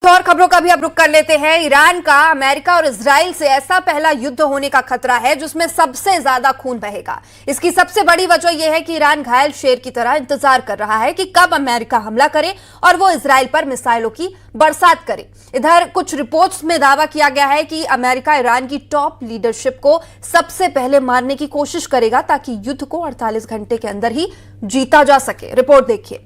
और खबरों का भी अब रुख कर लेते हैं। ईरान का अमेरिका और इजराइल से ऐसा पहला युद्ध होने का खतरा है जिसमें सबसे ज्यादा खून बहेगा। इसकी सबसे बड़ी वजह यह है कि ईरान घायल शेर की तरह इंतजार कर रहा है कि कब अमेरिका हमला करे और वो इजराइल पर मिसाइलों की बरसात करे। इधर कुछ रिपोर्ट्स में दावा किया गया है कि अमेरिका ईरान की टॉप लीडरशिप को सबसे पहले मारने की कोशिश करेगा ताकि युद्ध को 48 घंटे के अंदर ही जीता जा सके। रिपोर्ट देखिए।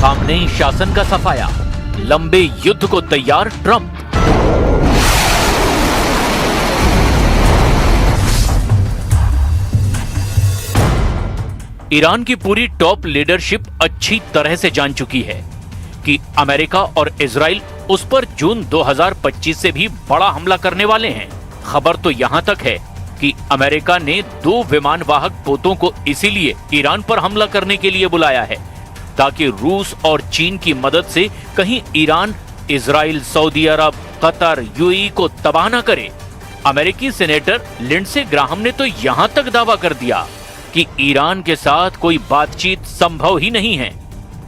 खामनेई शासन का सफाया, लंबे युद्ध को तैयार ट्रंप। ईरान की पूरी टॉप लीडरशिप अच्छी तरह से जान चुकी है कि अमेरिका और इजराइल उस पर जून 2025 से भी बड़ा हमला करने वाले हैं। खबर तो यहां तक है कि अमेरिका ने 2 विमान वाहक पोतों को इसीलिए ईरान पर हमला करने के लिए बुलाया है ताकि रूस और चीन की मदद से कहीं ईरान इजराइल, सऊदी अरब, कतर, यूएई को तबाह न करे। अमेरिकी सेनेटर लिंडसे ग्राहम ने तो यहां तक दावा कर दिया कि ईरान के साथ कोई बातचीत संभव ही नहीं है।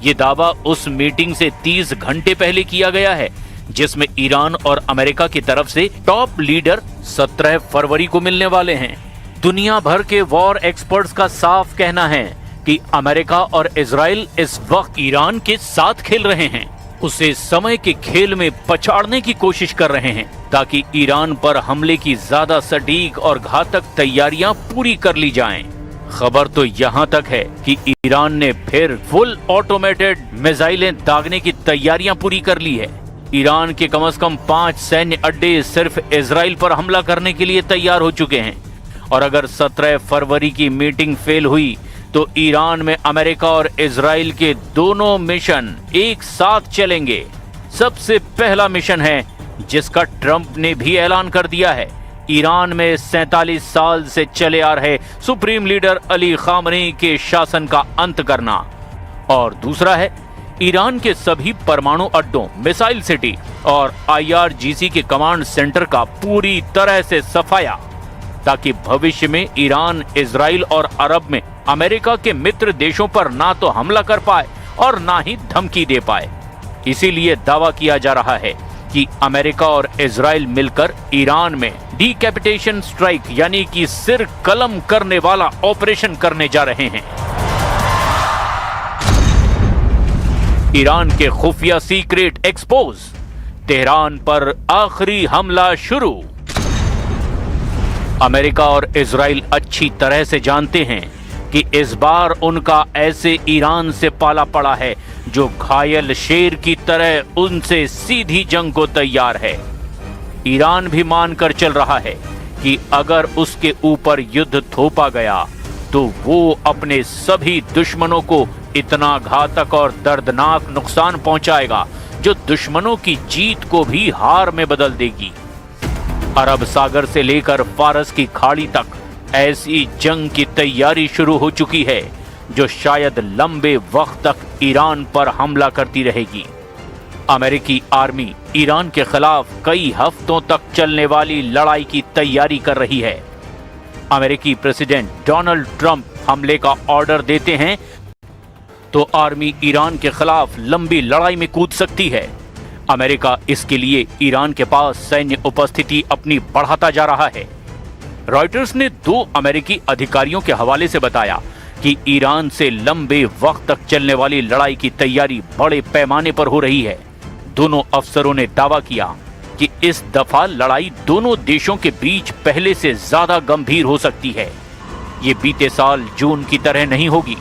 ये दावा उस मीटिंग से 30 घंटे पहले किया गया है जिसमें ईरान और अमेरिका की तरफ से टॉप लीडर 17 फरवरी को मिलने वाले हैं। दुनिया भर के वॉर एक्सपर्ट्स का साफ कहना है कि अमेरिका और इजराइल इस वक्त ईरान के साथ खेल रहे हैं, उसे समय के खेल में पछाड़ने की कोशिश कर रहे हैं ताकि ईरान पर हमले की ज्यादा सटीक और घातक तैयारियां पूरी कर ली जाएं। खबर तो यहां तक है कि ईरान ने फिर फुल ऑटोमेटेड मिसाइलें दागने की तैयारियां पूरी कर ली है। ईरान के कम से कम 5 सैन्य अड्डे सिर्फ इजराइल पर हमला करने के लिए तैयार हो चुके हैं और अगर 17 फरवरी की मीटिंग फेल हुई तो ईरान में अमेरिका और इजराइल के दोनों मिशन एक साथ चलेंगे। सबसे पहला मिशन है जिसका ट्रंप ने भी ऐलान कर दिया है, ईरान में 47 साल से चले आ रहे सुप्रीम लीडर अली खामनेई के शासन का अंत करना। और दूसरा है ईरान के सभी परमाणु अड्डों, मिसाइल सिटी और IRGC के कमांड सेंटर का पूरी तरह से सफाया ताकि भविष्य में ईरान, इजराइल और अरब में अमेरिका के मित्र देशों पर ना तो हमला कर पाए और ना ही धमकी दे पाए। इसीलिए दावा किया जा रहा है कि अमेरिका और इजराइल मिलकर ईरान में डिकैपिटेशन स्ट्राइक यानी कि सिर कलम करने वाला ऑपरेशन करने जा रहे हैं। ईरान के खुफिया सीक्रेट एक्सपोज, तेहरान पर आखिरी हमला शुरू। अमेरिका और इजराइल अच्छी तरह से जानते हैं कि इस बार उनका ऐसे ईरान से पाला पड़ा है जो घायल शेर की तरह उनसे सीधी जंग को तैयार है। ईरान भी मानकर चल रहा है कि अगर उसके ऊपर युद्ध थोपा गया तो वो अपने सभी दुश्मनों को इतना घातक और दर्दनाक नुकसान पहुंचाएगा जो दुश्मनों की जीत को भी हार में बदल देगी। अरब सागर से लेकर फारस की खाड़ी तक ऐसी जंग की तैयारी शुरू हो चुकी है जो शायद लंबे वक्त तक ईरान पर हमला करती रहेगी। अमेरिकी आर्मी ईरान के खिलाफ कई हफ्तों तक चलने वाली लड़ाई की तैयारी कर रही है। अमेरिकी प्रेसिडेंट डोनाल्ड ट्रंप हमले का ऑर्डर देते हैं तो आर्मी ईरान के खिलाफ लंबी लड़ाई में कूद सकती है। अमेरिका इसके लिए ईरान के पास सैन्य उपस्थिति अपनी बढ़ाता जा रहा है। रॉयटर्स ने 2 अमेरिकी अधिकारियों के हवाले से बताया कि ईरान से लंबे वक्त तक चलने वाली लड़ाई की तैयारी बड़े पैमाने पर हो रही है। दोनों अफसरों ने दावा किया कि इस दफा लड़ाई दोनों देशों के बीच पहले से ज्यादा गंभीर हो सकती है। ये बीते साल जून की तरह नहीं होगी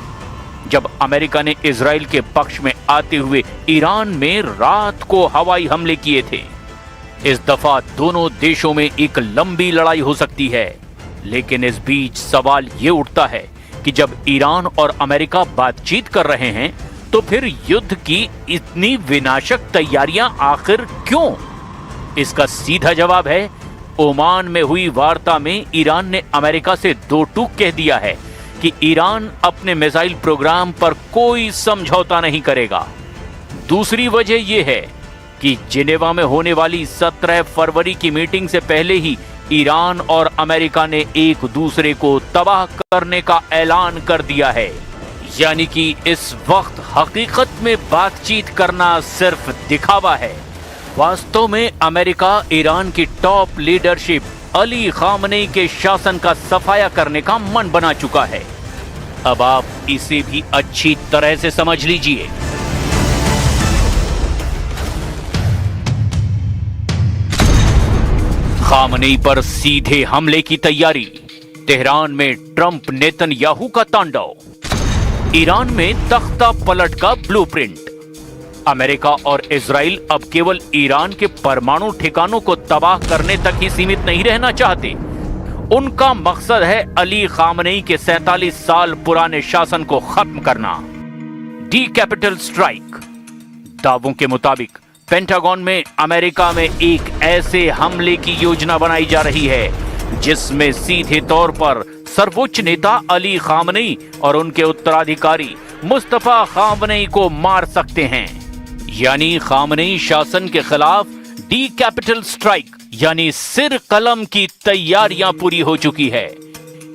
जब अमेरिका ने इजराइल के पक्ष में आते हुए ईरान में रात को हवाई हमले किए थे। इस दफा दोनों देशों में एक लंबी लड़ाई हो सकती है, लेकिन इस बीच सवाल ये उठता है कि जब ईरान और अमेरिका बातचीत कर रहे हैं तो फिर युद्ध की इतनी विनाशक तैयारियां आखिर क्यों? इसका सीधा जवाब है, ओमान में हुई वार्ता में ईरान ने अमेरिका से दो टूक कह दिया है कि ईरान अपने मिसाइल प्रोग्राम पर कोई समझौता नहीं करेगा। दूसरी वजह यह है कि जिनेवा में होने वाली 17 फरवरी की मीटिंग से पहले ही ईरान और अमेरिका ने एक दूसरे को तबाह करने का ऐलान कर दिया है। यानी कि इस वक्त हकीकत में बातचीत करना सिर्फ दिखावा है। वास्तव में अमेरिका ईरान की टॉप लीडरशिप अली खामनेई के शासन का सफाया करने का मन बना चुका है। अब आप इसे भी अच्छी तरह से समझ लीजिए। खामनेई पर सीधे हमले की तैयारी, तेहरान में ट्रंप नेतन्याहू का तांडव, ईरान में तख्ता पलट का ब्लूप्रिंट। अमेरिका और इजराइल अब केवल ईरान के परमाणु ठिकानों को तबाह करने तक ही सीमित नहीं रहना चाहते। उनका मकसद है अली खामनेई के 47 साल पुराने शासन को खत्म करना। D capital strike. दावों के मुताबिक पेंटागन में अमेरिका में एक ऐसे हमले की योजना बनाई जा रही है जिसमें सीधे तौर पर सर्वोच्च नेता अली खामनेई और उनके उत्तराधिकारी मुस्तफा खामनेई को मार सकते हैं। यानी खामनेई शासन के खिलाफ डी कैपिटल स्ट्राइक यानी सिर कलम की तैयारियां पूरी हो चुकी है।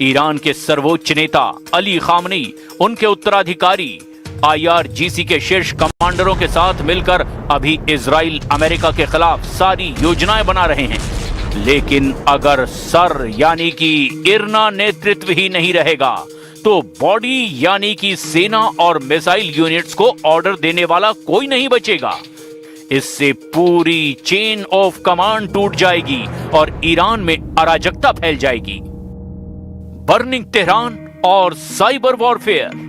ईरान के सर्वोच्च नेता अली खामनेई, उनके उत्तराधिकारी IRGC के शीर्ष कमांडरों के साथ मिलकर अभी इजराइल अमेरिका के खिलाफ सारी योजनाएं बना रहे हैं। लेकिन अगर सर यानी कि इरना नेतृत्व ही नहीं रहेगा तो बॉडी यानी कि सेना और मिसाइल यूनिट्स को ऑर्डर देने वाला कोई नहीं बचेगा। इससे पूरी चेन ऑफ कमांड टूट जाएगी और ईरान में अराजकता फैल जाएगी। बर्निंग तेहरान और साइबर वॉरफेयर।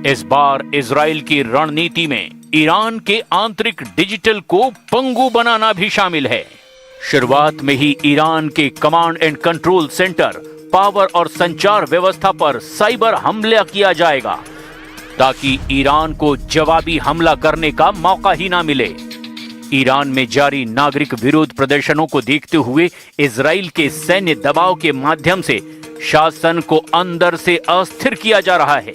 इस बार इजराइल की रणनीति में ईरान के आंतरिक डिजिटल को पंगु बनाना भी शामिल है। शुरुआत में ही ईरान के command and control centre, power और संचार व्यवस्था पर साइबर हमला किया जाएगा ताकि ईरान को जवाबी हमला करने का मौका ही ना मिले। ईरान में जारी नागरिक विरोध प्रदर्शनों को देखते हुए इजराइल के सैन्य दबाव के माध्यम से शासन को अंदर से अस्थिर किया जा रहा है।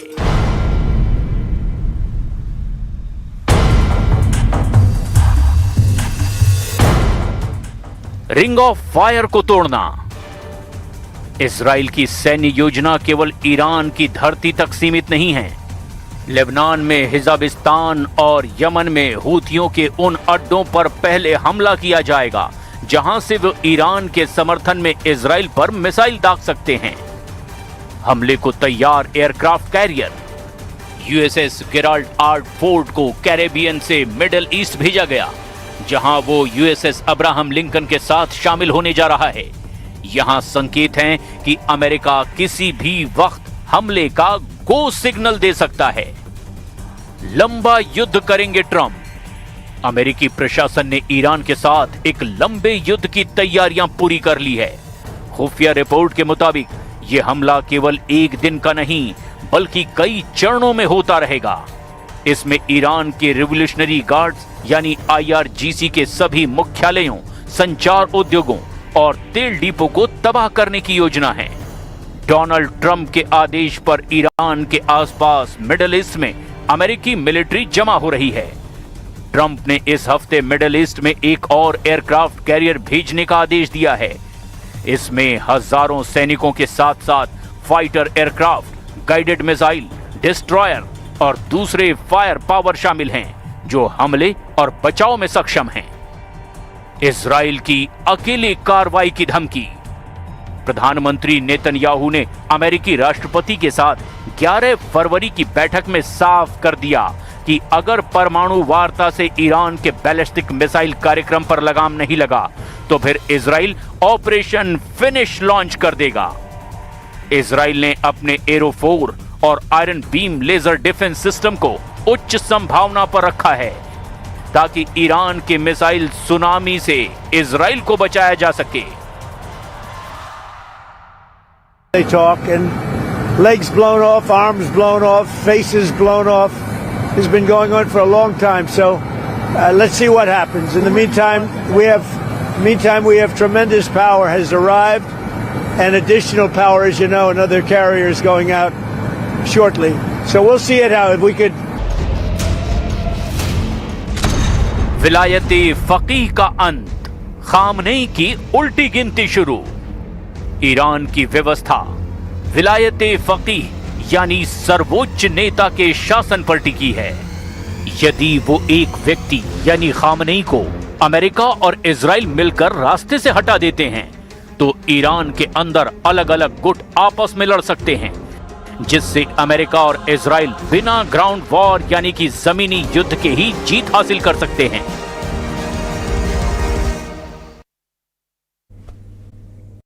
रिंग ऑफ फायर को तोड़ना। इजराइल की सैन्य योजना केवल ईरान की धरती तक सीमित नहीं है। लेबनान में हिजाबिस्तान और यमन में हूथियों के उन अड्डों पर पहले हमला किया जाएगा जहां से वो ईरान के समर्थन में इजराइल पर मिसाइल दाग सकते हैं। हमले को तैयार aircraft carrier USS Gerald R Ford को कैरेबियन से मिडिल ईस्ट भेजा गया जहां वो USS अब्राहम लिंकन के साथ शामिल होने जा रहा है। यहां संकेत हैं कि अमेरिका किसी भी वक्त हमले का गो सिग्नल दे सकता है। लंबा युद्ध करेंगे ट्रंप। अमेरिकी प्रशासन ने ईरान के साथ एक लंबे युद्ध की तैयारियां पूरी कर ली है। खुफिया रिपोर्ट के मुताबिक यह हमला केवल एक दिन का नहीं बल्कि कई चरणों में होता रहेगा। इसमें ईरान के रिवोल्यूशनरी गार्ड्स यानी IRGC के सभी मुख्यालयों, संचार उद्योगों और तेल डिपो को तबाह करने की योजना है। डोनाल्ड ट्रंप के आदेश पर ईरान के आसपास मिडिल ईस्ट में अमेरिकी मिलिट्री जमा हो रही है। ट्रंप ने इस हफ्ते मिडिल ईस्ट में एक और एयरक्राफ्ट कैरियर भेजने का आदेश दिया है। इसमें हजारों सैनिकों के साथ साथ fighter aircraft, guided missile, destroyer और दूसरे फायर पावर शामिल हैं जो हमले और बचाव में सक्षम हैं। इजराइल की अकेले कार्रवाई की धमकी। प्रधानमंत्री नेतन्याहू ने अमेरिकी राष्ट्रपति के साथ 11 फरवरी की बैठक में साफ कर दिया कि अगर परमाणु वार्ता से ईरान के बैलिस्टिक मिसाइल कार्यक्रम पर लगाम नहीं लगा तो फिर इजराइल ऑपरेशन फिनिश लॉन्च कर देगा। इजराइल ने अपने एरो-4 और Iron Beam laser defence system को उच्च संभावना पर रखा है ताकि ईरान के मिसाइल सुनामी से इजराइल को बचाया जा सके। They talk and legs blown off, arms blown off, faces blown off. It's been going on for a long time. So let's see what happens. In the meantime, we have tremendous power has arrived, and additional power, as you know, another carrier is going out shortly. So we'll see it how if we could. विलायते फकीह का अंत, Khamenei की उल्टी गिनती शुरू। Iran की व्यवस्था विलायते फकीह यानी सर्वोच्च नेता के शासन पर टिकी है। यदि वो एक व्यक्ति यानी खामनेई को अमेरिका और इजराइल मिलकर रास्ते से हटा देते हैं तो ईरान के अंदर अलग अलग गुट आपस में लड़ सकते हैं, जिससे अमेरिका और इजराइल बिना ग्राउंड वॉर यानी कि जमीनी युद्ध के ही जीत हासिल कर सकते हैं।